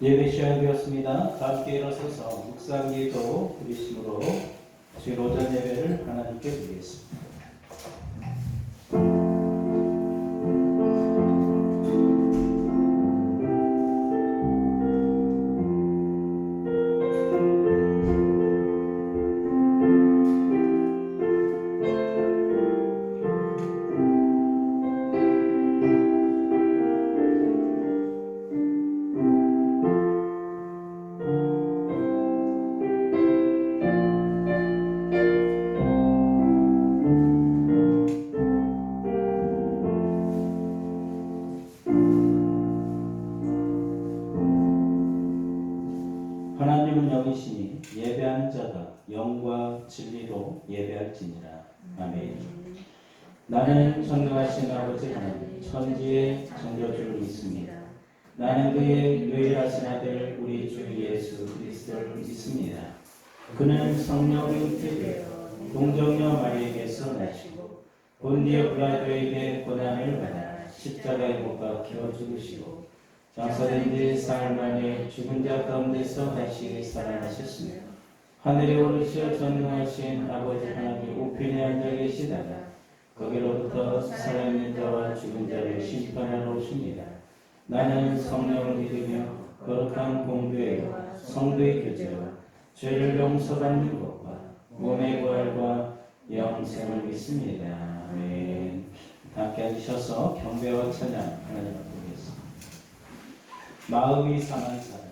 예배 시작되었습니다. 다 함께 일어서서 묵상기도 드리심으로 주일 오전 예배를 하나님께 드리겠습니다. 하나님은 영이시니 예배하는 자가 영과 진리로 예배할지니라. 아멘. 나는 전능하신 아버지 하나님 천지의 창조주를 믿습니다. 나는 그의 유일하신 아들 우리 주 예수 그리스도를 믿습니다. 그는 성령으로 잉태되어 동정녀 마리에게서 나시고 본디오 빌라도에게 고난을 받아 십자가에 못 박혀 죽으시고 장사된 지 사흘 만에 죽은 자 가운데서 다시 살아나셨으며 하늘에 오르셔 전능하신 아버지 하나님 우편에 앉아 계시다가 거기로부터 살아있는 자와 죽은 자를 심판하러 오십니다. 나는 성령을 믿으며 거룩한 공교회와 성도의 교제와 죄를 용서받는 것과 몸의 부활과 영생을 믿습니다. 아멘. 함께 앉으셔서 경배와 찬양 하나님 앞에 드리겠습니다. 마음이 상한 사람.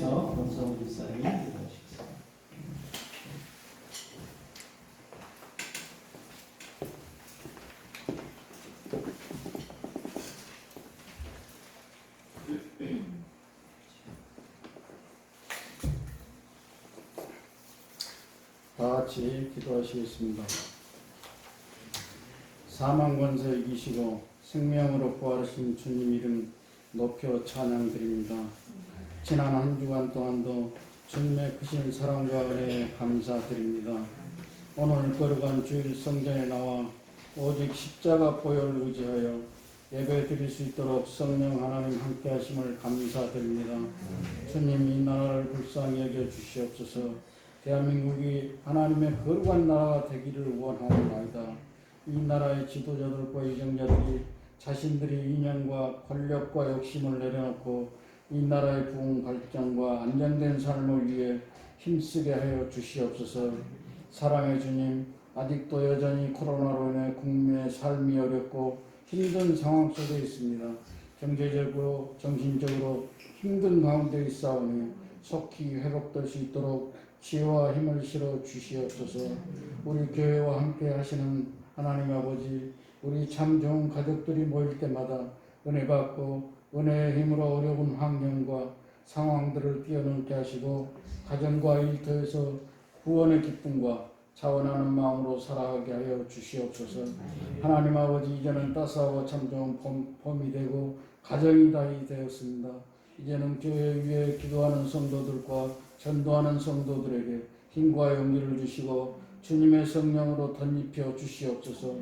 위해서 권성우 집사님이 기도하시겠습니다. 다 같이 기도하시겠습니다. 사망 권세 이기시고 생명으로 부활하신 주님 이름 높여 찬양드립니다. 지난 한 주간 동안도 주님의 크신 사랑과 은혜에 감사드립니다. 오늘 거룩한 주일 성전에 나와 오직 십자가 보혈을 의지하여 예배 드릴 수 있도록 성령 하나님 함께 하심을 감사드립니다. 주님 이 나라를 불쌍히 여겨 주시옵소서. 대한민국이 하나님의 거룩한 나라가 되기를 원하옵나이다. 이 나라의 지도자들과 이정자들이 자신들의 이념과 권력과 욕심을 내려놓고 이 나라의 부흥 발전과 안정된 삶을 위해 힘쓰게 하여 주시옵소서. 사랑의 주님, 아직도 여전히 코로나로 인해 국민의 삶이 어렵고 힘든 상황 속에 있습니다. 경제적으로 정신적으로 힘든 가운데 있사오니 속히 회복될 수 있도록 지혜와 힘을 실어 주시옵소서. 우리 교회와 함께 하시는 하나님 아버지, 우리 참 좋은 가족들이 모일 때마다 은혜 받고 은혜의 힘으로 어려운 환경과 상황들을 뛰어넘게 하시고 가정과 일터에서 구원의 기쁨과 자원하는 마음으로 살아가게 하여 주시옵소서. 하나님 아버지, 이제는 따스하고 참 좋은 봄이 되고 가정이 다이 되었습니다. 이제는 교회 위에 기도하는 성도들과 전도하는 성도들에게 힘과 용기를 주시고 주님의 성령으로 덧입혀 주시옵소서.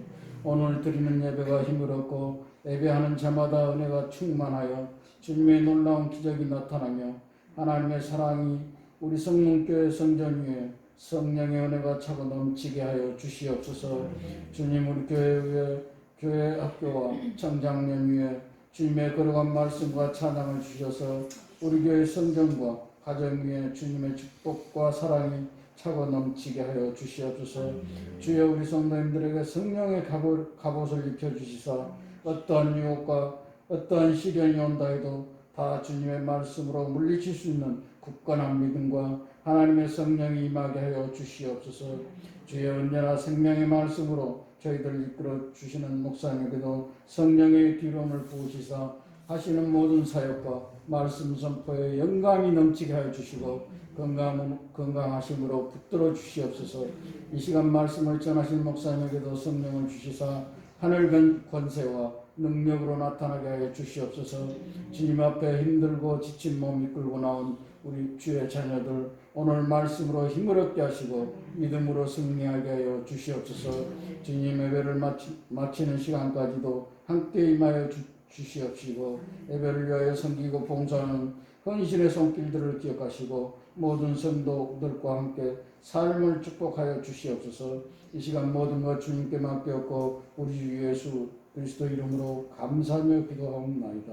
오늘 드리는 예배가 힘을 얻고 예배하는 자마다 은혜가 충만하여 주님의 놀라운 기적이 나타나며 하나님의 사랑이 우리 성령교회 성전 위에 성령의 은혜가 차고 넘치게 하여 주시옵소서. 주님, 우리 교회 학교와 청장년 위에 주님의 거룩한 말씀과 찬양을 주셔서 우리 교회 성전과 가정 위에 주님의 축복과 사랑이 차고 넘치게 하여 주시옵소서. 주여, 우리 성도님들에게 성령의 갑옷을 입혀주시사 어떠한 유혹과 어떠한 시련이 온다 해도 다 주님의 말씀으로 물리칠 수 있는 굳건한 믿음과 하나님의 성령이 임하게 하여 주시옵소서. 주여, 언제나 생명의 말씀으로 저희들 이끌어 주시는 목사님께도 성령의 기름을 부으시사 하시는 모든 사역과 말씀 선포에 영감이 넘치게 하여 주시고 건강하심으로 붙들어 주시옵소서. 이 시간 말씀을 전하신 목사님에게도 성령을 주시사 하늘 권세와 능력으로 나타나게 하여 주시옵소서. 주님 앞에 힘들고 지친 몸 이끌고 나온 우리 주의 자녀들 오늘 말씀으로 힘을 얻게 하시고 믿음으로 승리하게 하여 주시옵소서. 주님, 예배를 마치는 시간까지도 함께 임하여 주시옵시고 예배를 위하여 섬기고 봉사하는 헌신의 손길들을 기억하시고 모든 성도들과 함께 삶을 축복하여 주시옵소서. 이 시간 모든 것 주님께 맡겼고 우리 주 예수 그리스도 이름으로 감사하며 기도하옵나이다.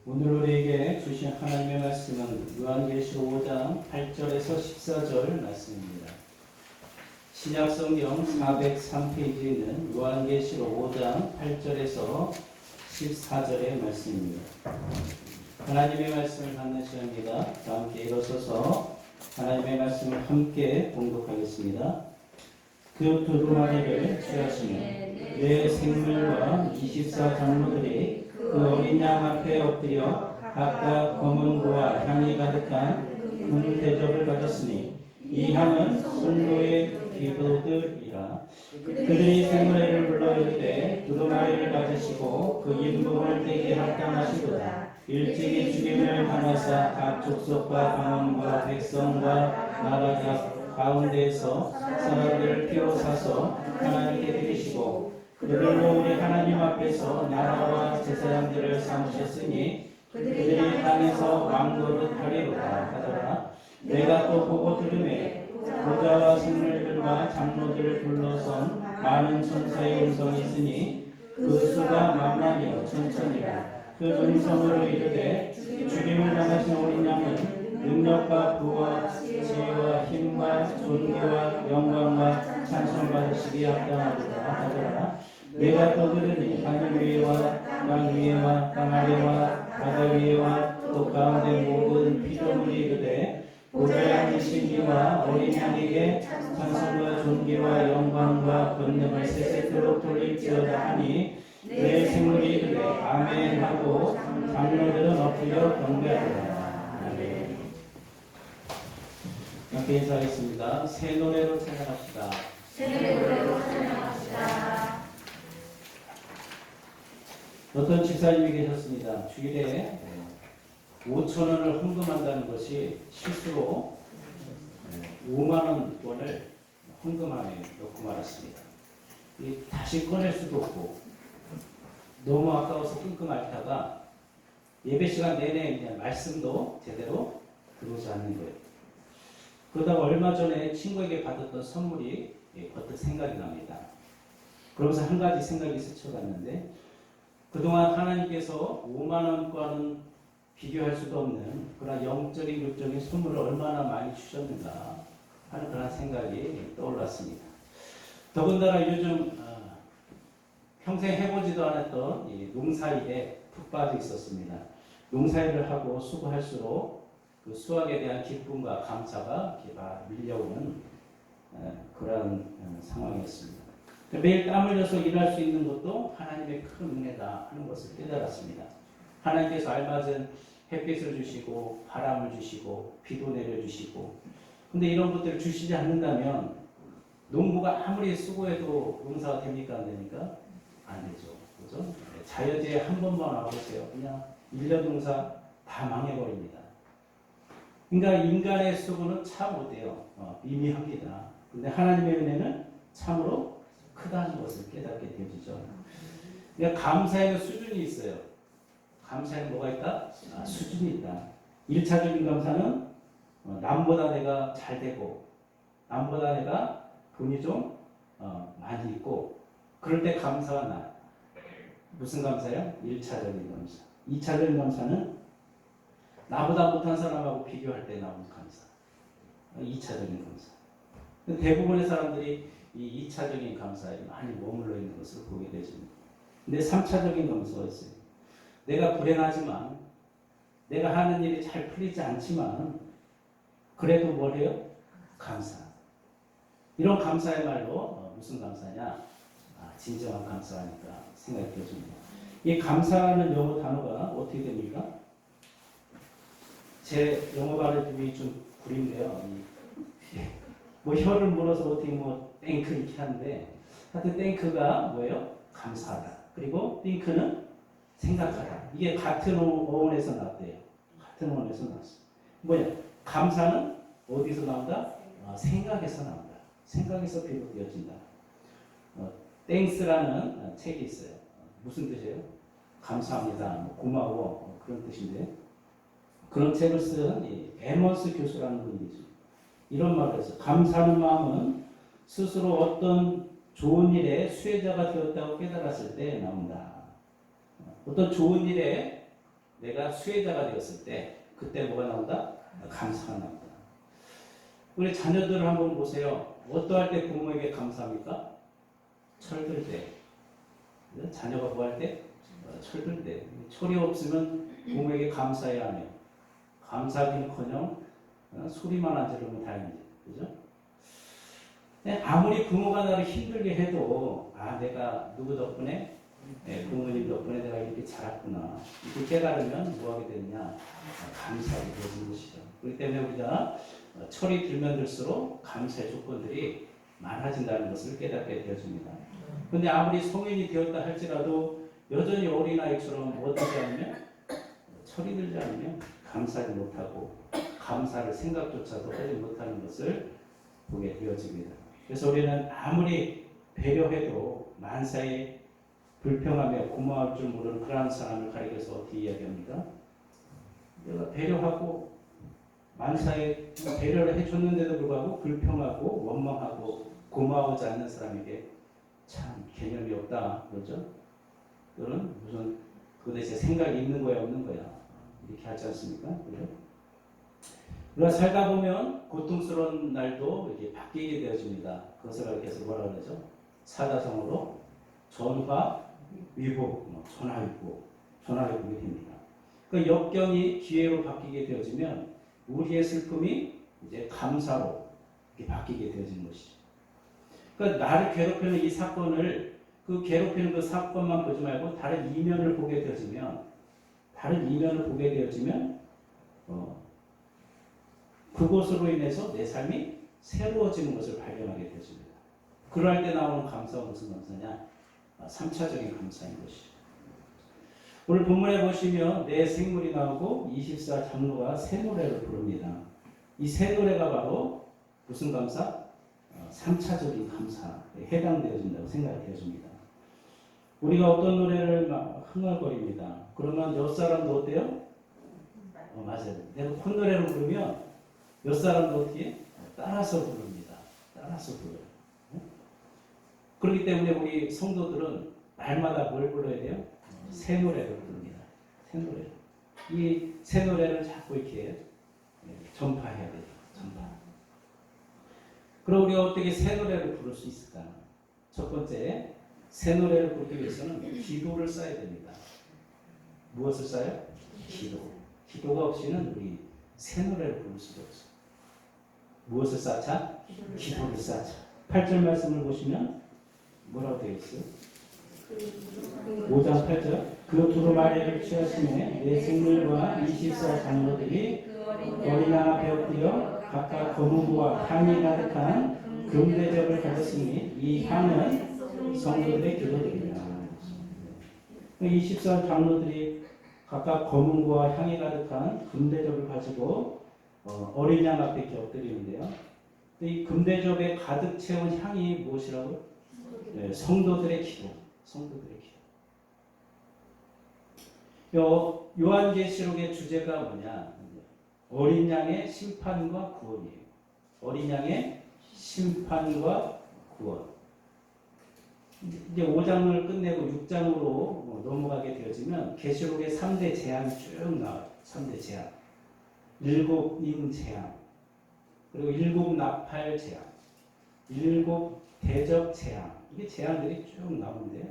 오늘 우리에게 주신 하나님의 말씀은 요한계시록 5장 8절에서 14절 말씀입니다. 신약성경 403페이지에 있는 요한계시록 5장 8절에서 14절의 말씀입니다. 하나님의 말씀을 받는 시간입니다. 다 함께 일어서서 하나님의 말씀을 함께 봉독하겠습니다. 그 두루마리를 취하시며 내 생물과 24장로들이 그 어린 양 앞에 엎드려 각각 검은 고와 향이 가득한 금 대접을 가졌으니 이 향은 순도의 기도들이라. 그들이 생물회를 불러 이르되 두루마리를 가지시고 그 인부분을 떼게 합당하시도다. 일찍이 죽임을 당하사 각 족속과 방언과 백성과 나라 가운데에서 사람들을 피워사서 하나님께 드리시고 그들로 우리 하나님 앞에서 나라와 제사장들을 삼으셨으니 그들이 땅에서 왕노릇 하리로다 하더라. 내가 또 보고 들으매 보좌와 생물들과 장로들을 둘러선 많은 천사의 음성이 있으니 그 수가 만만이요 천천이라. 그 음성으로 이르되 죽임을 당하신 어린 양은 능력과 부와 지혜와 힘과 존귀와 영광과 찬송 받으시기 합당하도다 하더라. 내가 또 들으니 하늘 위에와 땅 위에와 땅 아래와 바다 위에와 또 가운데 모든 피조물이 이르되 보좌에 앉으신 이와 어린 양에게 찬송과 존귀와 영광과 권능을 세세토록 돌릴지어다 하니 내 생물이 이르되 아멘 하고 장로들은 엎드려 경배하더라. 아멘. 함께 인사하겠습니다. 새 노래로 찬양합시다. 새 노래로 찬양합시다. 어떤 집사님이 계셨습니다. 주일에 5천 원을 헌금한다는 것이 실수로 5만 원권을 헌금 안에 넣고 말았습니다. 다시 꺼낼 수도 없고 너무 아까워서 끙끙 앓다가 예배 시간 내내 그냥 말씀도 제대로 들어오지 않는 거예요. 그러다가 얼마 전에 친구에게 받았던 선물이 버뜩 생각이 납니다. 그러면서 한 가지 생각이 스쳐갔는데 그동안 하나님께서 5만 원과는 비교할 수도 없는 그런 영적인 육적인 선물을 얼마나 많이 주셨는가 하는 그런 생각이 떠올랐습니다. 더군다나 요즘 평생 해보지도 않았던 이 농사일에 푹 빠져 있었습니다. 농사일을 하고 수고할수록 그 수확에 대한 기쁨과 감사가 이렇게 막 밀려오는 그런 상황이었습니다. 매일 땀 흘려서 일할 수 있는 것도 하나님의 큰 은혜다 하는 것을 깨달았습니다. 하나님께서 알맞은 햇빛을 주시고 바람을 주시고 비도 내려주시고 근데 이런 것들을 주시지 않는다면 농부가 아무리 수고해도 농사가 됩니까 안 됩니까? 안 되죠. 그죠? 자연재해 한 번만 와보세요. 그냥 1년 농사 다 망해버립니다. 그러니까 인간의 수고는 참 못해요. 미미합니다. 근데 하나님의 은혜는 참으로 크다는 것을 깨닫게 되어지죠. 그러니까 감사에는 수준이 있어요. 감사에는 뭐가 있다? 수준이 있다. 1차적인 감사는 남보다 내가 잘 되고 남보다 내가 돈이 좀 많이 있고 그럴 때 감사가 나. 무슨 감사예요? 1차적인 감사. 2차적인 감사는 나보다 못한 사람하고 비교할 때 나오는 감사. 2차적인 감사. 대부분의 사람들이 이 2차적인 감사에 많이 머물러 있는 것을 보게 되십니다. 근데 3차적인 감사가 있어요. 내가 불행하지만 내가 하는 일이 잘 풀리지 않지만 그래도 뭘 해요? 감사. 이런 감사야말로 무슨 감사냐? 진정한 감사하니까 생각이 들어집니다. 이 감사라는 영어 단어가 어떻게 됩니까? 제 영어 발음이 좀 구린데요. 뭐 혀를 물어서 어떻게 뭐 땡크 이렇게 하는데 하여튼 땡크가 뭐예요? 감사하다. 그리고 띵크는 생각하다. 이게 같은 어원에서 나왔대요. 같은 어원에서 나왔어요. 뭐냐? 감사는 어디서 나온다? 생각에서 나온다. 생각에서 비롯되어진다. 땡스라는 책이 있어요. 무슨 뜻이에요? 감사합니다. 고마워. 그런 뜻인데 그런 책을 쓴 에먼스 교수라는 분이죠. 이런 말을 했어요. 감사하는 마음은 스스로 어떤 좋은 일에 수혜자가 되었다고 깨달았을 때 나온다. 어떤 좋은 일에 내가 수혜자가 되었을 때 그때 뭐가 나온다? 감사가 나온다. 우리 자녀들을 한번 보세요. 어떠할 때 부모에게 감사합니까? 철들 때. 자녀가 뭐 할 때? 철들 때. 철이 없으면 부모에게 감사해야 하며 감사하기는커녕 소리만 안 지르면 다행이죠. 그죠? 아무리 부모가 나를 힘들게 해도 내가 누구 덕분에 부모님 덕분에 내가 이렇게 자랐구나. 이렇게 깨달으면 뭐 하게 되느냐? 감사하게 되는 것이죠. 그렇기 때문에 우리가 철이 들면 들수록 감사의 조건들이 많아진다는 것을 깨닫게 되어집니다. 그런데 아무리 성인이 되었다 할지라도 여전히 어린아이처럼 뭐 하지 않으면 철이 들지 않으면 감사를 못하고 감사를 생각조차도 하지 못하는 것을 보게 되어집니다. 그래서 우리는 아무리 배려해도 만사에 불평하며 고마울 줄 모르는 그런 사람을 가리켜서 어떻게 이야기합니까? 내가 배려하고 만사에 배려를 해줬는데도 불구하고 불평하고 원망하고 고마워하지 않는 사람에게 참 개념이 없다. 그러죠? 또는 무슨 도대체 생각이 있는 거야 없는 거야 이렇게 하지 않습니까? 그죠? 우리가 살다 보면 고통스러운 날도 이렇게 바뀌게 되어집니다. 그것을 알게서 뭐라 그러죠? 사자성어로 전화 위복, 전화위복이 됩니다. 그 역경이 기회로 바뀌게 되어지면 우리의 슬픔이 이제 감사로 이렇게 바뀌게 되어지는 것이죠. 그러니까 나를 괴롭히는 이 사건을 그 괴롭히는 그 사건만 보지 말고 다른 이면을 보게 되어지면 그것으로 인해서 내 삶이 새로워지는 것을 발견하게 되어집니다. 그럴 때 나오는 감사가 무슨 감사냐? 3차적인 감사인 것이죠. 오늘 본문에 보시면 내 생물이 나오고 24장로가 새 노래를 부릅니다. 이 새 노래가 바로 무슨 감사? 3차적인 감사에 해당되어진다고 생각이 되어집니다. 우리가 어떤 노래를 막 흥얼거립니다. 그러면 옆 사람도 어때요? 맞아요. 내가 콧노래를 부르면 옆 사람도 어떻게? 따라서 부릅니다. 따라서 불러요. 그렇기 때문에 우리 성도들은 날마다 뭘 불러야 돼요? 새 노래를 부릅니다. 새 노래. 이 새 노래를 자꾸 이렇게 전파해야 돼요. 전파. 그럼 우리가 어떻게 새 노래를 부를 수 있을까? 첫 번째, 새 노래를 부르기 위해서는 기도를 쌓아야 됩니다. 무엇을 쌓아요? 기도. 기도가 없이는 우리 새 노래를 부를 수가 없어요. 무엇을 쌓자? 기도를 쌓자. 8절 말씀을 보시면 뭐라고 되어 있어요? 5장 8절. 그 두루마리를 취하심에 내 생물과 24장로들이 어린 양 앞에 엎드려 각각 거무와 향이 가득한 금대접을 가졌으니 이 향은 성도들의 기도들이다. 24장로들이 각각 거문과 향이 가득한 금대접을 가지고 어린 양 앞에 이렇게 엎드리는데요. 이 금대접에 가득 채운 향이 무엇이라고? 네, 성도들의 기도. 성도들의 기도. 요한계시록의 주제가 뭐냐? 어린 양의 심판과 구원이에요. 어린 양의 심판과 구원. 이제 5장을 끝내고 6장으로 넘어가게 되어지면 계시록의 3대 재앙이 쭉 나와요. 3대 재앙. 7인 재앙. 그리고 7 나팔 재앙. 7 대적 재앙. 이게 재앙들이 쭉 나오는데요.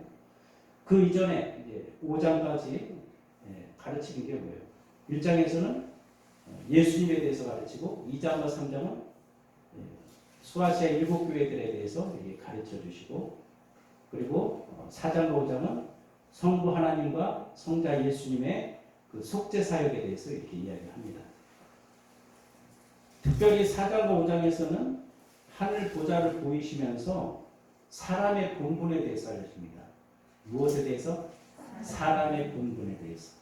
그 이전에 이제 5장까지 가르치는 게 뭐예요? 1장에서는 예수님에 대해서 가르치고 2장과 3장은 수아시아 7교회들에 대해서 가르쳐 주시고 그리고 4장과 5장은 성부 하나님과 성자 예수님의 그 속죄 사역에 대해서 이렇게 이야기합니다. 특별히 4장과 5장에서는 하늘 보좌를 보이시면서 사람의 본분에 대해서 알려줍니다. 무엇에 대해서? 사람의 본분에 대해서.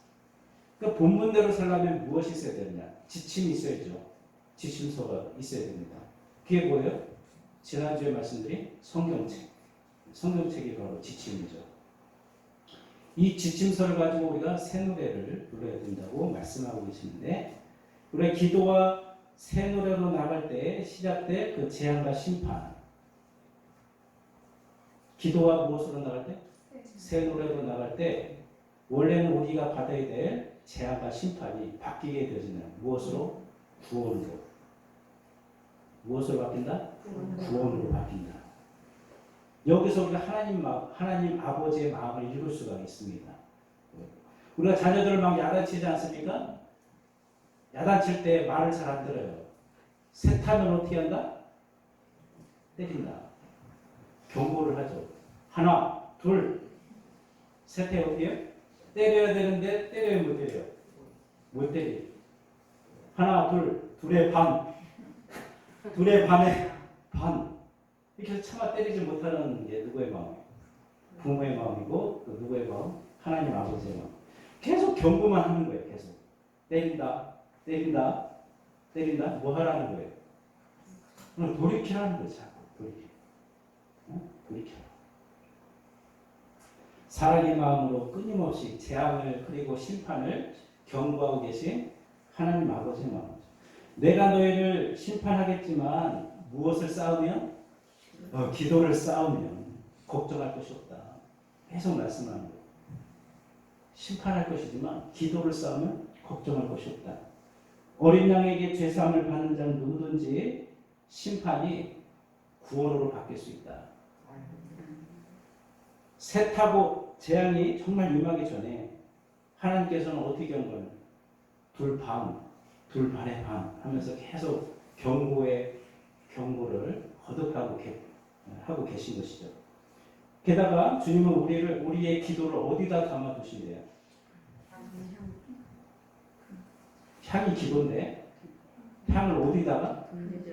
그러니까 본분대로 살려면 무엇이 있어야 되느냐? 지침이 있어야죠. 지침서가 있어야 됩니다. 그게 뭐예요? 지난주에 말씀드린 성경책. 성경책이 바로 지침이죠. 이 지침서를 가지고 우리가 새 노래를 불러야 된다고 말씀하고 계시는데 우리가 기도와 새 노래로 나갈 때 시작될 그 재앙과 심판. 기도와 무엇으로 나갈 때? 새 노래로 나갈 때 원래는 우리가 받아야 될 재앙과 심판이 바뀌게 되어지는 무엇으로? 구원으로. 무엇으로 바뀐다? 구원으로 바뀐다. 여기서 우리가 하나님 아버지의 마음을 읽을 수가 있습니다. 우리가 자녀들을 막 야단치지 않습니까? 야단칠 때 말을 잘 안 들어요. 셋하면 어떻게 한다? 때린다. 경고를 하죠. 하나, 둘, 셋에 어떻게 해요? 때려야 되는데 때려요, 못 때려요? 못 때려요. 하나, 둘, 둘의 반. 둘의 반에 반. 이렇게 해서 차마 때리지 못하는 게 누구의 마음? 부모의 마음이고 또 누구의 마음? 하나님 아버지의 마음. 계속 경고만 하는 거예요. 계속. 때린다. 때린다. 때린다. 뭐 하라는 거예요? 그럼 돌이키라는 거예요. 자꾸 돌이켜. 돌이켜. 사랑의 마음으로 끊임없이 재앙을 그리고 심판을 경고하고 계신 하나님 아버지의 마음. 내가 너희를 심판하겠지만 무엇을 쌓으면? 기도를 쌓으면 걱정할 것이 없다. 계속 말씀하는 거예요. 심판할 것이지만 기도를 쌓으면 걱정할 것이 없다. 어린 양에게 죄사함을 받는 자는 누구든지 심판이 구원으로 바뀔 수 있다. 셋하고 재앙이 정말 임하기 전에 하나님께서는 어떻게 경고하는 둘 반의 반 하면서 계속 경고를 거듭하고 하고 계신 것이죠. 게다가 주님은 우리의 기도를 어디다 담아두신대요? 향이 기도인데 향을 어디다가?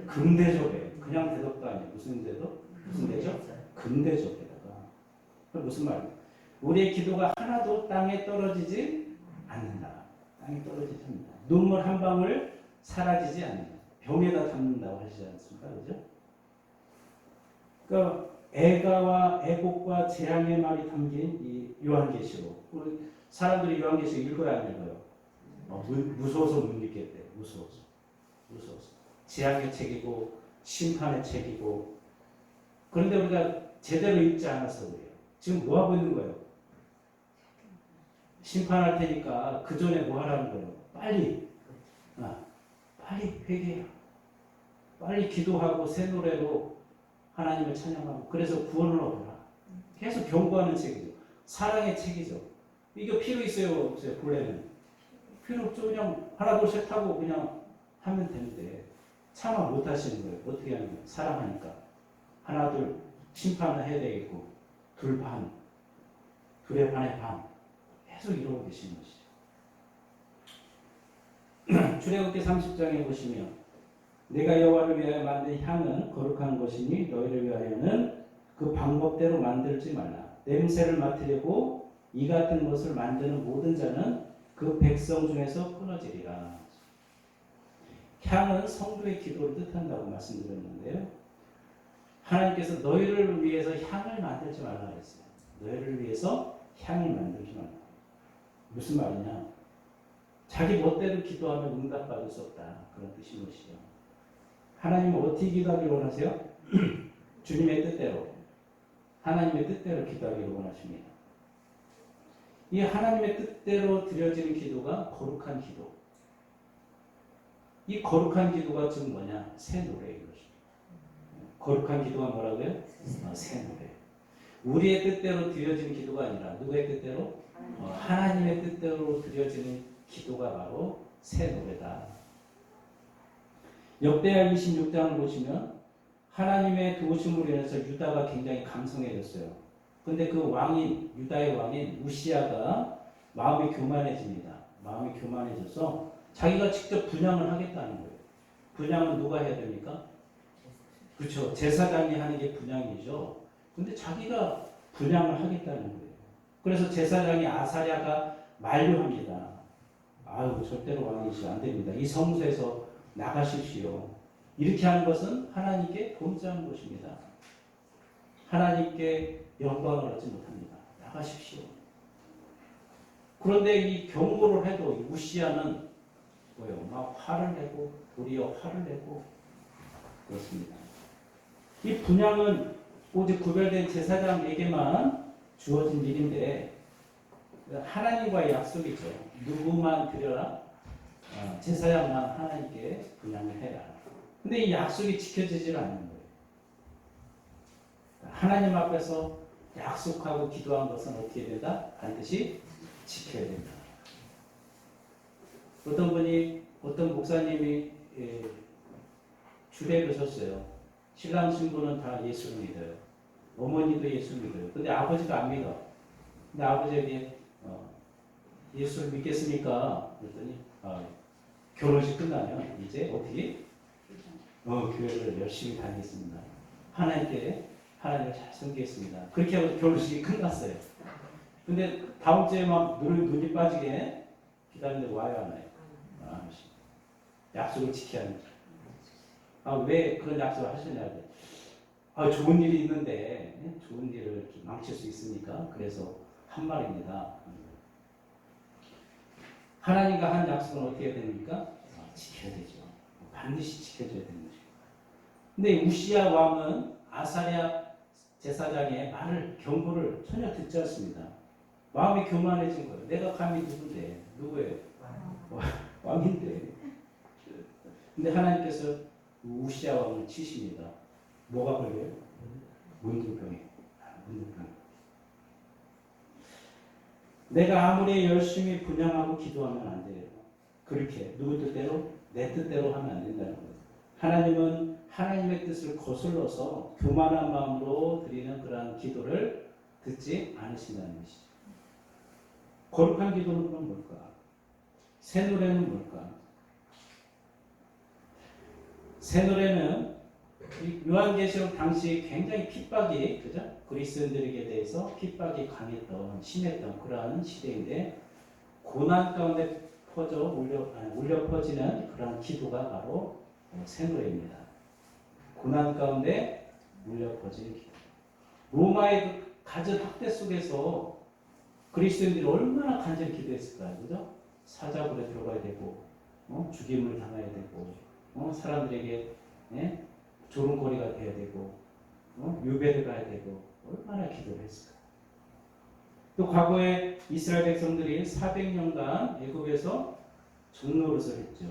금대접에. 그냥 대접도 아니에요. 무슨 대접? 무슨 대접? 금대접에다가. 그 무슨 말이에요? 우리의 기도가 하나도 땅에 떨어지지 않는다. 땅에 떨어지지 않는다. 눈물 한 방울 사라지지 않는다. 병에다 담는다고 하시지 않습니까? 그죠? 그러니까 애가와 애곡과 재앙의 말이 담긴 이 요한계시록. 우리 사람들이 요한계시록 읽어야 안 읽어요? 무서워서 못 읽겠대. 무서워서. 재앙의 책이고 심판의 책이고. 그런데 우리가 제대로 읽지 않아서 그래요. 지금 뭐 하고 있는 거예요? 심판할 테니까 그 전에 뭐 하라는 거예요? 빨리 회개해요. 빨리 기도하고 새 노래로 하나님을 찬양하고 그래서 구원을 얻어라. 계속 경고하는 책이죠. 사랑의 책이죠. 이게 필요 있어요? 없어요? 본래는 필요 없죠. 그냥 하나 둘 셋 하고 그냥 하면 되는데 참아 못 하시는 거예요. 어떻게 하는 거예요? 사랑하니까 하나 둘 심판을 해야 되겠고 둘의 반의 반 계속 이러고 계시는 것이죠. 출애굽기 30장에 보시면 내가 여호와를 위하여 만든 향은 거룩한 것이니 너희를 위하여는 그 방법대로 만들지 말라. 냄새를 맡으려고 이 같은 것을 만드는 모든 자는 그 백성 중에서 끊어지리라. 향은 성도의 기도를 뜻한다고 말씀드렸는데요. 하나님께서 너희를 위해서 향을 만들지 말라 그랬어요. 너희를 위해서 향을 만들지 말라. 무슨 말이냐? 자기 멋대로 기도하면 응답받을 수 없다. 그런 뜻인 것이죠. 하나님은 어떻게 기도하기를 원하세요? 주님의 뜻대로, 하나님의 뜻대로 기도하기를 원하십니다. 이 하나님의 뜻대로 드려지는 기도가 거룩한 기도. 이 거룩한 기도가 지금 뭐냐? 새 노래인 것입니다. 거룩한 기도가 뭐라고요? 새 노래. 우리의 뜻대로 드려지는 기도가 아니라 누구의 뜻대로? 하나님의 뜻대로 드려지는 기도가 바로 새 노래다. 역대하 26장을 보시면 하나님의 도우심으로 인해서 유다가 굉장히 강성해졌어요. 근데 그 유다의 왕인 우시아가 마음이 교만해집니다. 마음이 교만해져서 자기가 직접 분향을 하겠다는 거예요. 분향은 누가 해야 됩니까? 그렇죠. 제사장이 하는 게 분향이죠. 근데 자기가 분향을 하겠다는 거예요. 그래서 제사장이 아사랴가 만류합니다. 아유, 절대로 왕이시 안 됩니다. 이 성소에서 나가십시오. 이렇게 하는 것은 하나님께 범죄하는 것입니다. 하나님께 영광을 얻지 못합니다. 나가십시오. 그런데 이 경고를 해도 우시아는 뭐예요? 막 화를 내고 도리어 화를 내고 그렇습니다. 이 분향은 오직 구별된 제사장에게만 주어진 일인데 하나님과의 약속이죠. 누구만 드려라? 제사장만 하나님께 분향을 해라. 근데 이 약속이 지켜지질 않는 거예요. 하나님 앞에서 약속하고 기도한 것은 어떻게 된다? 반드시 지켜야 된다. 어떤 목사님이 주례 그러셨어요. 신랑 신부는 다 예수를 믿어요. 어머니도 예수를 믿어요. 근데 아버지가 안 믿어. 근데 아버지에게 예수를 믿겠습니까? 그랬더니 결혼식 끝나면 이제 어떻게? 교회를 열심히 다니겠습니다. 하나님을 잘 섬기겠습니다. 그렇게 하고 결혼식이 끝났어요. 근데 다음 주에 막 눈이 빠지게 기다리는데 와요, 안 와요? 약속을 지켜야 합니다. 왜 그런 약속을 하셨냐고. 좋은 일이 있는데 좋은 일을 망칠 수 있으니까 그래서 한 말입니다. 하나님과 한 약속은 어떻게 됩니까? 지켜야 되죠. 반드시 지켜줘야 되는 것이고. 근데 우시아 왕은 아사랴 제사장의 경고를 전혀 듣지 않습니다. 마음이 교만해진 거예요. 내가 감히 누군데? 누구예요? 왕인데. 근데 하나님께서 우시아 왕을 치십니다. 뭐가 걸려요? 문둥병에. 문둥병. 내가 아무리 열심히 분양하고 기도하면 안 돼요. 그렇게 누구 뜻대로? 내 뜻대로 하면 안 된다는 거예요. 하나님은 하나님의 뜻을 거슬러서 교만한 마음으로 드리는 그러한 기도를 듣지 않으신다는 것이죠. 거룩한 기도는 그럼 뭘까? 새 노래는 뭘까? 새 노래는 요한계시록 당시 굉장히 핍박이, 그죠? 그리스도인들에게 대해서 핍박이 강했던, 심했던 그러한 시대인데, 고난 가운데 울려 퍼지는 그러한 기도가 바로 새 노래입니다. 고난 가운데 울려 퍼지는 기도. 로마의 그 가전 학대 속에서 그리스도인들이 얼마나 간절히 기도했을까요? 그죠? 사자굴에 들어가야 되고, 죽임을 당해야 되고, 사람들에게 조롱거리가 돼야 되고, 유배를 가야 되고, 얼마나 기도를 했을까. 또 과거에 이스라엘 백성들이 400년간 애굽에서 종노릇을 했죠.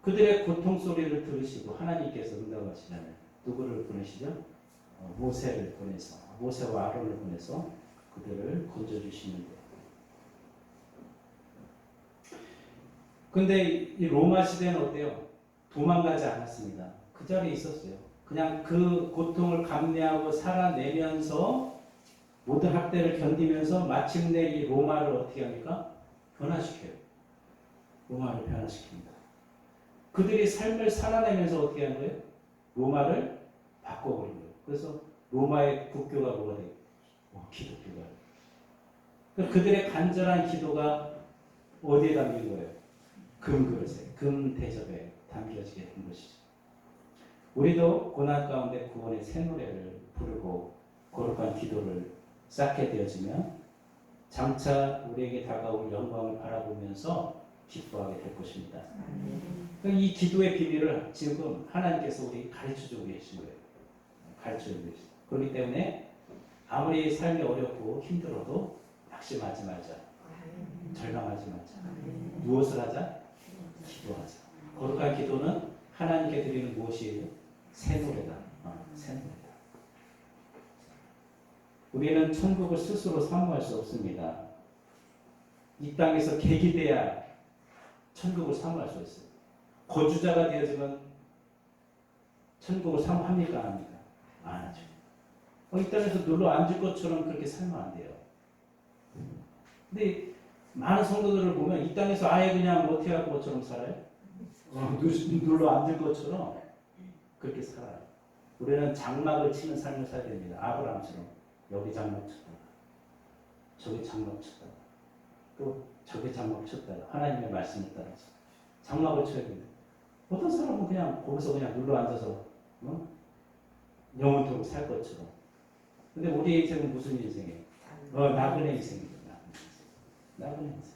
그들의 고통 소리를 들으시고 하나님께서 응답하시잖아요. 누구를 보내시죠? 모세를 보내서, 모세와 아론을 보내서 그들을 건져주시는데. 근데 이 로마 시대는 어때요? 도망가지 않았습니다. 그 자리에 있었어요. 그냥 그 고통을 감내하고 살아내면서 모든 학대를 견디면서 마침내 이 로마를 어떻게 합니까? 변화시켜요. 로마를 변화시킵니다. 그들이 삶을 살아내면서 어떻게 하는 거예요? 로마를 바꿔버린 거예요. 그래서 로마의 국교가 뭐가 돼요? 기독교가. 그러니까 그들의 간절한 기도가 어디에 담긴 거예요? 금그릇에, 금대접에 담겨지게 된 것이죠. 우리도 고난 가운데 구원의 새 노래를 부르고 거룩한 기도를 쌓게 되어지면 장차 우리에게 다가올 영광을 바라보면서 기뻐하게 될 것입니다. 이 기도의 비밀을 지금 하나님께서 우리 가르쳐주고 계신 거예요. 가르쳐주고 계신. 그렇기 때문에 아무리 삶이 어렵고 힘들어도 낙심하지 말자. 절망하지 말자. 무엇을 하자? 기도하자. 거룩한 기도는 하나님께 드리는 무엇이에요? 새 노래다. 새 노래다. 우리는 천국을 스스로 사모할 수 없습니다. 이 땅에서 계기돼야 천국을 사모할 수 있어요. 거주자가 되어지면 천국을 사모합니까? 안 합니까? 안 하죠. 이 땅에서 눌러 앉을 것처럼 그렇게 살면 안 돼요. 근데 많은 성도들을 보면 이 땅에서 아예 그냥 어떻게 할 것처럼 살아요? 눌러 앉을 것처럼 그렇게 살아요. 우리는 장막을 치는 삶을 살아야 됩니다. 아브라함처럼 여기 장막 쳤다가 저기 장막 쳤다가 또 저기 장막 쳤다가 하나님의 말씀에 따라서 장막을 쳐야 됩니다. 어떤 사람은 그냥 거기서 그냥 눌러 앉아서 영원토록 살 것처럼. 근데 우리의 인생은 무슨 인생이에요? 나그네 인생이에요. 나그네 인생.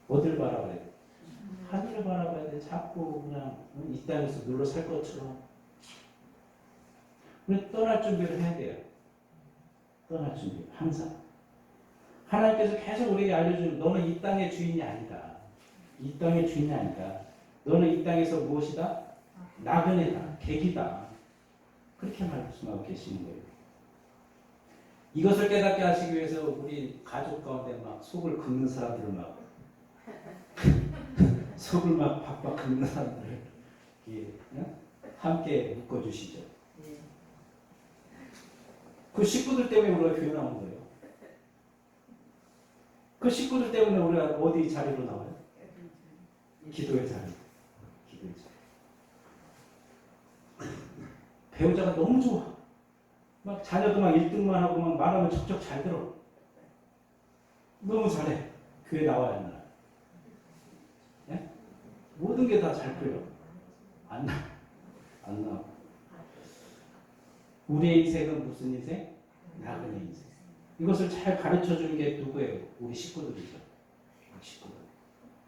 어딜 바라봐야 돼? 하늘을 바라봐야 돼. 자꾸 그냥 이 땅에서 눌러 살 것처럼. 우리 떠날 준비를 해야 돼요. 떠날 준비. 항상. 하나님께서 계속 우리에게 알려주는 너는 이 땅의 주인이 아니다. 이 땅의 주인이 아니다. 너는 이 땅에서 무엇이다? 나그네다. 객이다. 그렇게 말씀하고 계시는 거예요. 이것을 깨닫게 하시기 위해서 우리 가족 가운데 막 속을 긁는 사람들을 막 속을 막 박박 긁는 사람들을 함께 묶어주시죠. 그 식구들 때문에 우리가 교회 나온 거예요. 그 식구들 때문에 우리가 어디 자리로 나와요? 기도의 자리. 기도의 자리. 배우자가 너무 좋아. 막 자녀도 막 1등만 하고 막 말하면 척척 잘 들어. 너무 잘해. 교회 나와야 하나. 예? 모든 게 다 잘 끌려. 안 나와. 우리의 인생은 무슨 인생? 나그네 인생. 이것을 잘 가르쳐 주는 게 누구예요? 우리 식구들이죠. 식구들.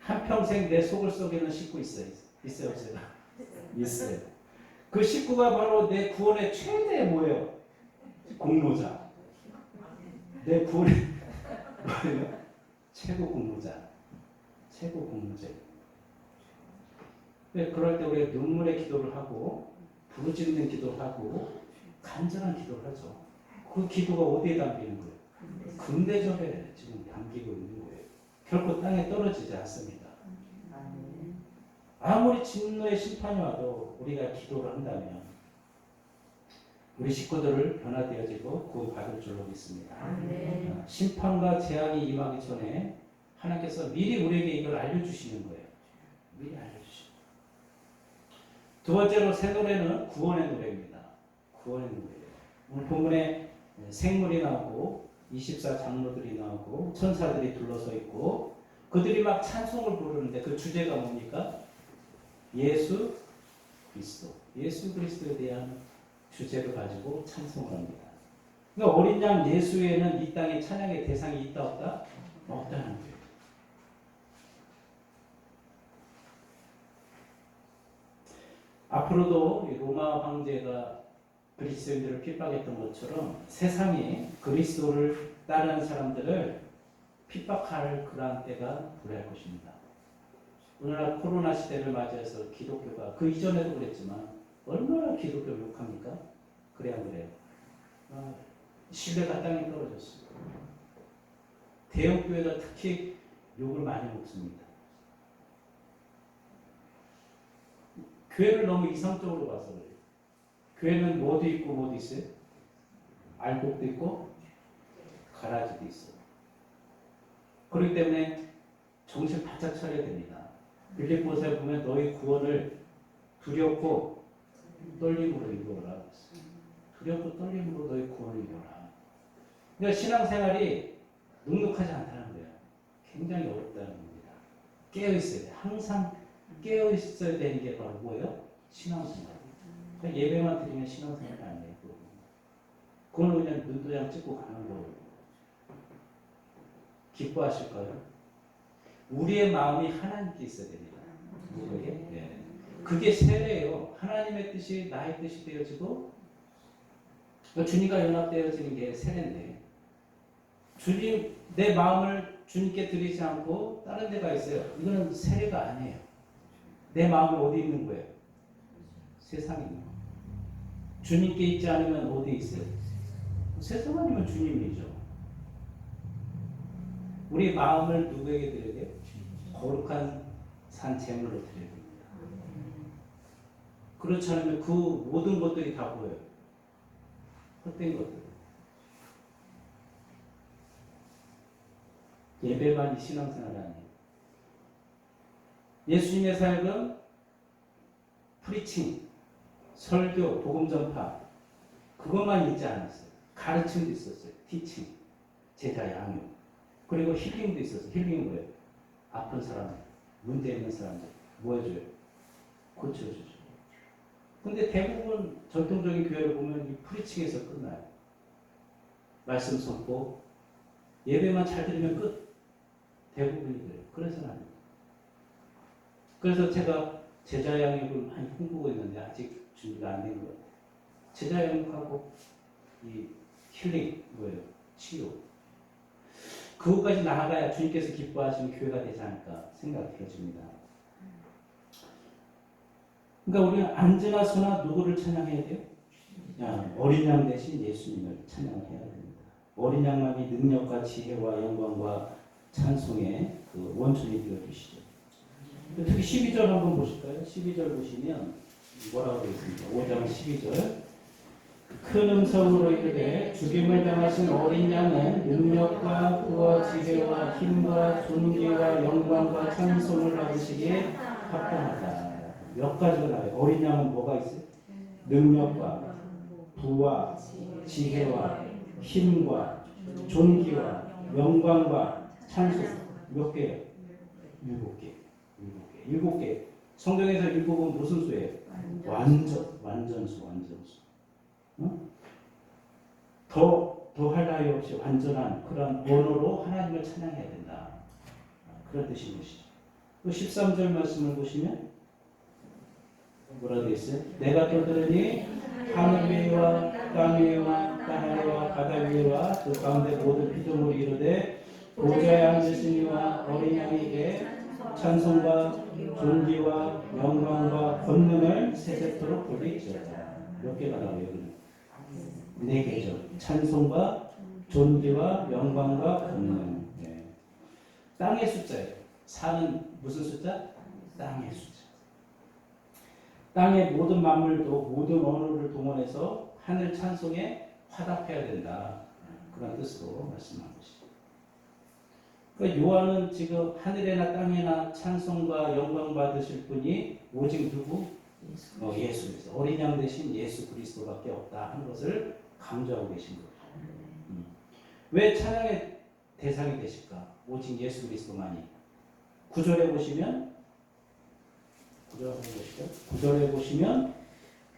한평생 내 속을 썩이는 식구 있어요? 있어요? 없어요? 있어요. 그 식구가 바로 내 구원의 최대 뭐예요? 공로자. 내 최고 공무자, 최고 공무제. 그럴 때 우리가 눈물의 기도를 하고 부르짖는 기도를 하고 간절한 기도를 하죠. 그 기도가 어디에 담기는 거예요? 금대접에 지금 담기고 있는 거예요. 결코 땅에 떨어지지 않습니다. 아무리 진노의 심판이 와도 우리가 기도를 한다면 우리 식구들을 변화되어지고 구원받을 줄로 믿습니다. 심판과 재앙이 임하기 전에 하나님께서 미리 우리에게 이걸 알려주시는 거예요. 미리 알려주시고. 두 번째로 새 노래는 구원의 노래입니다. 구원의 노래예요. 오늘 본문에 생물이 나오고 24장로들이 나오고 천사들이 둘러서 있고 그들이 막 찬송을 부르는데 그 주제가 뭡니까? 예수 그리스도. 예수 그리스도에 대한 주제를 가지고 찬송을 합니다. 그러니까 어린 양 예수에는 이 땅에 찬양의 대상이 있다 없다? 없다는 거예요. 앞으로도 로마 황제가 그리스도인들을 핍박했던 것처럼 세상이 그리스도를 따르는 사람들을 핍박할 그러한 때가 도래할 것입니다. 오늘날 코로나 시대를 맞이해서 기독교가 그 이전에도 그랬지만 얼마나 기독교를 욕합니까? 그래 안 그래요? 신뢰가 땅에 떨어졌어요. 대형교회가 특히 욕을 많이 먹습니다. 교회를 너무 이상적으로 봐서 그래요. 교회는 뭐도 있고 뭐도 있어요? 알곡도 있고 가라지도 있어요. 그렇기 때문에 정신 바짝 차려야 됩니다. 빌립보서에 보면 너희 구원을 두렵고 떨림으로 이루어라. 두렵고 떨림으로 너희 구원을 이루어라. 그러니까 신앙생활이 눅눅하지 않다는 거예요. 굉장히 어렵다는 겁니다. 깨어있어야 돼. 항상 깨어있어야 되는 게 바로 뭐예요? 신앙생활. 그러니까 예배만 드리면 신앙생활이 아니에요. 그건 그냥 눈도장 찍고 가는 거예요. 기뻐하실까요? 우리의 마음이 하나님께 있어야 됩니다. 누구에게? 네. 그게 세례예요. 하나님의 뜻이 나의 뜻이 되어지고 주님과 연합되어지는 게 세례인데 주님 내 마음을 주님께 드리지 않고 다른 데가 있어요. 이거는 세례가 아니에요. 내 마음이 어디 있는 거예요? 세상에 있는 거예요. 주님께 있지 않으면 어디 있어요? 세상 아니면 주님이죠. 우리 마음을 누구에게 드려야 돼요? 거룩한 산 제물로 드려야 됩니다. 그렇지 않으면 그 모든 것들이 다 보여요. 헛된 것들. 예배만이 신앙생활이 아니에요. 예수님의 사역은 프리칭, 설교, 복음 전파 그것만 있지 않았어요. 가르침도 있었어요. 티칭, 제자 양육. 그리고 힐링도 있었어요. 힐링은 뭐예요? 아픈 사람, 문제 있는 사람들 뭐 해줘요? 고쳐주죠. 근데 대부분 전통적인 교회를 보면 이 프리칭에서 끝나요. 말씀 선포, 예배만 잘 드리면 끝. 대부분이 그래요. 그래서는 안 돼요. 그래서 제가 제자 양육을 많이 홍보하고 있는데 아직 준비가 안 된 것 같아요. 제자 양육하고 이 힐링, 뭐예요? 치유. 그것까지 나아가야 주님께서 기뻐하시는 교회가 되지 않을까 생각이 들어집니다. 그러니까 우리는 안즈나 소나 누구를 찬양해야 돼요? 어린 양 대신 예수님을 찬양해야 됩니다. 어린 양만이 능력과 지혜와 영광과 찬송의 그 원천이 되어주시죠. 특히 12절 한번 보실까요? 12절 보시면 뭐라고 되어 있습니까? 5장 12절 큰 음성으로 이르되 죽임을 당하신 어린 양은 능력과 부와 지혜와 힘과 존귀와 영광과 찬송을 받으시기에 합당하다. 몇 가지가 나와요. 어린 양은 뭐가 있어요? 능력과 부와 지혜와 힘과 존귀와 영광과 찬송. 몇 개예요? 7개. 7개. 성경에서 7은 무슨 수예요? 완전수. 더 할 나위 없이 완전한 그런 언어로 하나님을 찬양해야 된다. 그런 뜻인 것이죠. 또 13절 말씀을 보시면 뭐라 되어 있어요? 내가 또 들으니 하늘 위와 땅 위와 땅 아래와 바다 위와 그 가운데 모든 피조물이 이르되 보좌에 앉으신 이와 어린 양에게 찬송과 존귀와 영광과 권능을 세세토록 돌릴지어다. 몇 개가 나와요? 여기는 네 개죠. 찬송과 존귀와 영광과 권능. 네. 땅의 숫자예요. 사는 무슨 숫자? 땅의 숫자. 땅의 모든 만물도 모든 언어를 동원해서 하늘 찬송에 화답해야 된다. 그런 뜻으로 말씀한 것이죠. 그러니까 요한은 지금 하늘에나 땅에나 찬송과 영광 받으실 분이 오직 누구? 예수 그리스도. 어린 양 대신 예수 그리스도밖에 없다 하는 것을 강조하고 계신 거예요. 왜 찬양의 대상이 되실까? 오직 예수 그리스도만이. 9절에 보시면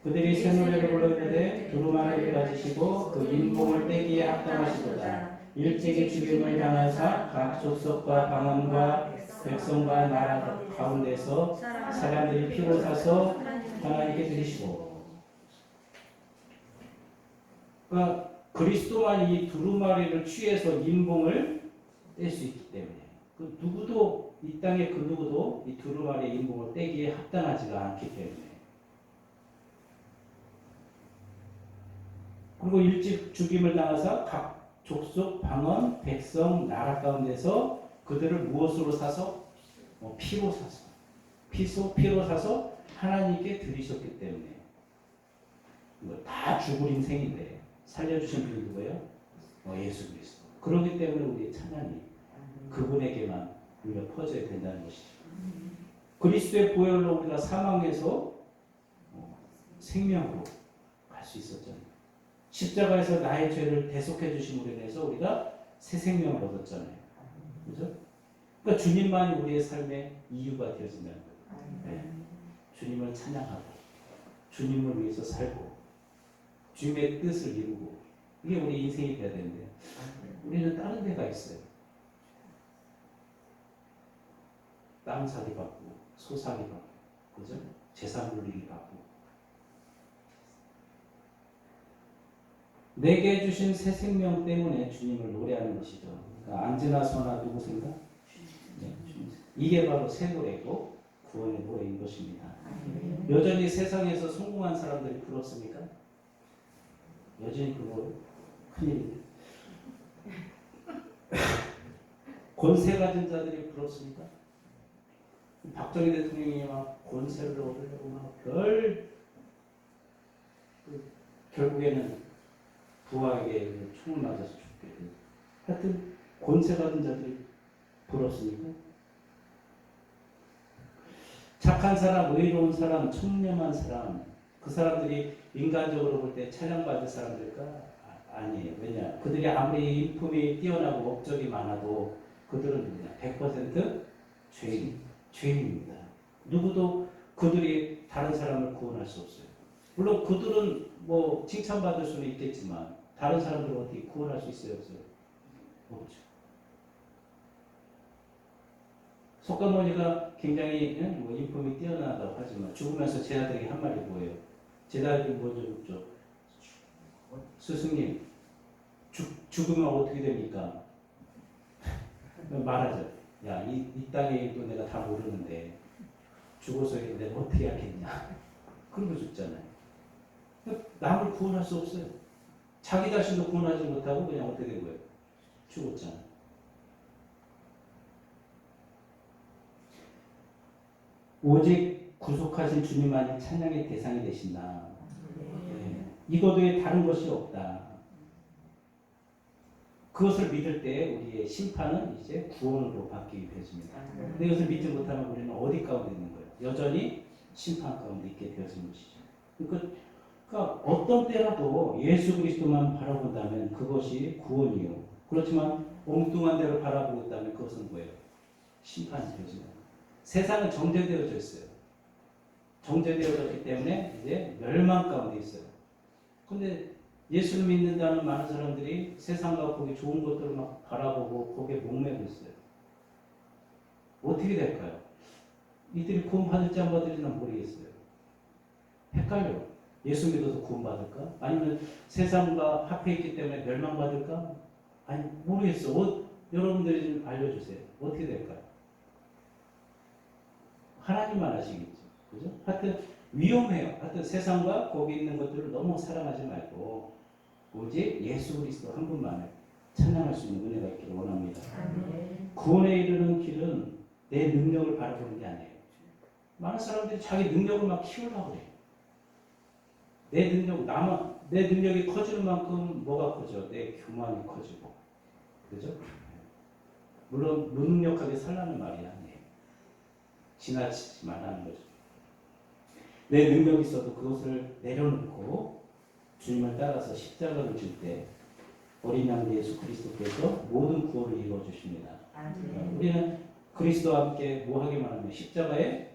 그들이 새 노래를 부르는데 두루마리를 가지시고 그 인봉을 떼기에 합당하시도다. 일찍이 죽임을 당하사 각 족속과 방언과 백성과 나라 가운데서 사람들이 피로 사서 하나님께 드리시고. 그러니까 그리스도만 이 두루마리를 취해서 인봉을 뗄 수 있기 때문에 그 누구도 이 땅의 그 누구도 이 두루마리의 인봉을 떼기에 합당하지가 않기 때문에. 그리고 일찍 죽임을 당하사 각 족속, 방언, 백성, 나라 가운데서 그들을 무엇으로 사서? 피로 사서. 피로 사서 하나님께 드리셨기 때문에. 이거 다 죽을 인생인데 살려주신 분이 누구예요? 예수 그리스도. 그렇기 때문에 우리의 찬양이 그분에게만 우리가 퍼져야 된다는 것이죠. 그리스도의 보혈로 우리가 사망에서 생명으로 갈 수 있었잖아요. 십자가에서 나의 죄를 대속해 주심으로 인해서 우리가 새 생명을 얻었잖아요. 그죠? 그러니까 주님만이 우리의 삶의 이유가 되어진다는 거예요. 네. 주님을 찬양하고 주님을 위해서 살고 주님의 뜻을 이루고 이게 우리 인생이 돼야 되는데 우리는 다른 데가 있어요. 땅 사기 받고 소 사기 받고 그죠? 재산 불리기 받고 내게 주신 새 생명 때문에 주님을 노래하는 것이죠. 그러니까 안지나 서나 누구 생각? 네, 이게 바로 새 노래고 구원의 노래인 것입니다. 여전히 세상에서 성공한 사람들이 부럽습니까? 여전히 그거 큰일인데. 권세 가진 자들이 부럽습니까? 박정희 대통령이 막 권세를 얻으려고 막 결국에는 부하에게 총을 맞아서 죽게 돼. 하여튼 권세 가진 자들이 부럽습니까? 착한 사람, 의로운 사람, 청렴한 사람, 그 사람들이 인간적으로 볼 때 찬양받을 사람들일까? 아니에요. 왜냐? 그들이 아무리 인품이 뛰어나고 업적이 많아도 그들은 누구냐? 100% 죄인입니다. 누구도 그들이 다른 사람을 구원할 수 없어요. 물론 그들은 뭐 칭찬받을 수는 있겠지만 다른 사람들을 어떻게 구원할 수 있어요? 없어요? 없죠. 석가모니가 굉장히 뭐 인품이 뛰어나다고 하지만 죽으면서 제자들에게 한 말이 뭐예요? 제자들이 먼저 묻죠. 스승님, 죽으면 어떻게 됩니까? 말하죠. 야, 이 땅의 일도 내가 다 모르는데 죽어서 내가 어떻게 하겠냐. 그러고 죽잖아요. 남을 구원할 수 없어요. 자기 자신도 구원하지 못하고 그냥 어떻게 된 거예요? 죽었잖아요. 오직 구속하신 주님만이 찬양의 대상이 되신다. 네. 이것 외에 다른 것이 없다. 그것을 믿을 때 우리의 심판은 이제 구원으로 바뀌게 되어집니다. 근데 이것을 믿지 못하면 우리는 어디 가운데 있는 거예요? 여전히 심판 가운데 있게 되어진 것이죠. 그러니까 어떤 때라도 예수 그리스도만 바라본다면 그것이 구원이요. 그렇지만 엉뚱한 데를 바라보고 있다면 그것은 뭐예요? 심판이 되어집니다. 세상은 정죄되어져 있어요. 정죄되어졌기 때문에 이제 멸망 가운데 있어요. 근데 예수를 믿는다는 많은 사람들이 세상과 거기 좋은 것들을 막 바라보고 거기에 목매고 있어요. 어떻게 될까요? 이들이 구원 받을지 안 받을지는 모르겠어요. 헷갈려. 예수 믿어서 구원 받을까? 아니면 세상과 합해 있기 때문에 멸망 받을까? 아니 모르겠어. 여러분들이 좀 알려주세요. 어떻게 될까요? 하나님만 아시겠죠. 그죠? 하여튼 위험해요. 하여튼 세상과 거기 있는 것들을 너무 사랑하지 말고 오직 예수 그리스도 한 분만을 찬양할 수 있는 은혜가 있기를 원합니다. 구원에 이르는 길은 내 능력을 바라보는 게 아니에요. 많은 사람들이 자기 능력을 막 키우려고 해요. 내 능력이 커지는 만큼 뭐가 커져? 내 교만이 커지고. 그죠? 물론 무능력하게 살라는 말이 아니에요. 지나치지만 하는 거죠. 내 능력이 있어도 그것을 내려놓고 주님을 따라서 십자가를 질 때 어린 양 예수 그리스도께서 모든 구원을 이루어 주십니다. 우리는 그리스도와 함께 뭐 하기만 하면 십자가에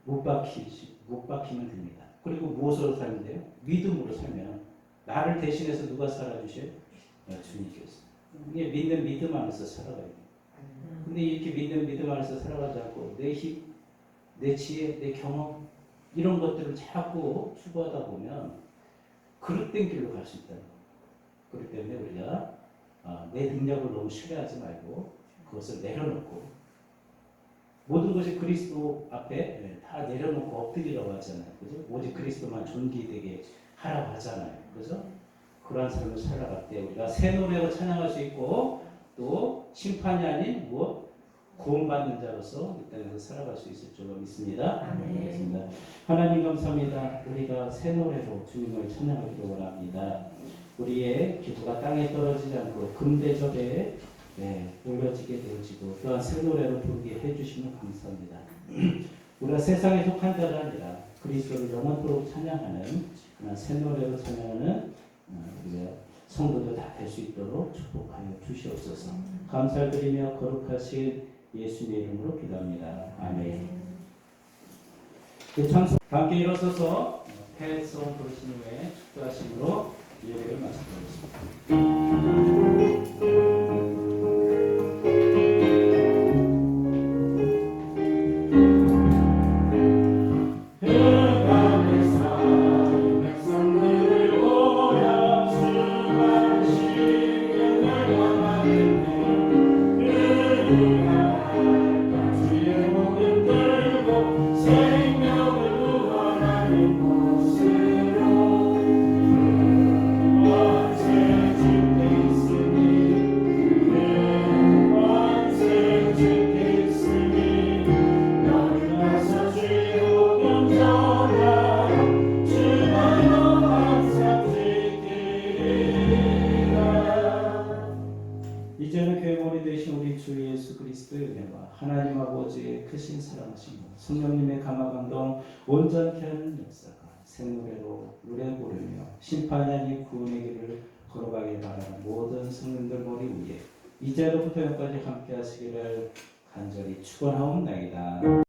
못 박히면 됩니다. 그리고 무엇으로 살면 돼요? 믿음으로 살면 나를 대신해서 누가 살아주셔요? 주님께서. 이게 믿는 믿음 안에서 살아가야 돼요. 근데 이렇게 믿는 믿음 안에서 살아가지 않고 내 힘, 내 지혜, 내 경험 이런 것들을 자꾸 추구하다 보면 그릇된 길로 갈 수 있다는 거예요. 그렇기 때문에 우리가 내 능력을 너무 신뢰하지 말고 그것을 내려놓고 모든 것이 그리스도 앞에 다 내려놓고 엎드리라고 하잖아요. 그죠? 오직 그리스도만 존귀되게 하라고 하잖아요. 그죠? 그러한 삶을 살아갈 때 우리가 새 노래로 찬양할 수 있고 또 심판이 아닌 무엇? 구원받는 자로서 이 땅에서 살아갈 수 있을 줄로 믿습니다. 알겠습니다. 하나님 감사합니다. 우리가 새 노래로 주님을 찬양하기를 원합니다. 우리의 기도가 땅에 떨어지지 않고 금대접에 올려지게 되어지고 또한 새 노래로 부르게 해주시면 감사합니다. 우리가 세상에 속한 자가 아니라 그리스도를 영원토록 찬양하는 새 노래로 찬양하는 우리가 성도들 다 될 수 있도록 축복하여 주시옵소서. 감사를 드리며 거룩하신 예수님의 이름으로 기도합니다. 아멘. 찬송 함께 일어서서 패송 부르신 후에 축도하심으로 예배를 마치겠습니다. 이제는 교회 머리 되신 우리 주 예수 그리스도의 은혜와 하나님 아버지의 크신 사랑하심과 성령님의 감화감동 온전케 하는 역사가 새노래로 노래 부르며 심판이 아닌 구원의 길을 걸어가길 바라는 모든 성령들 머리 위에 이제로부터 여기까지 함께 하시기를 간절히 축원하옵나이다.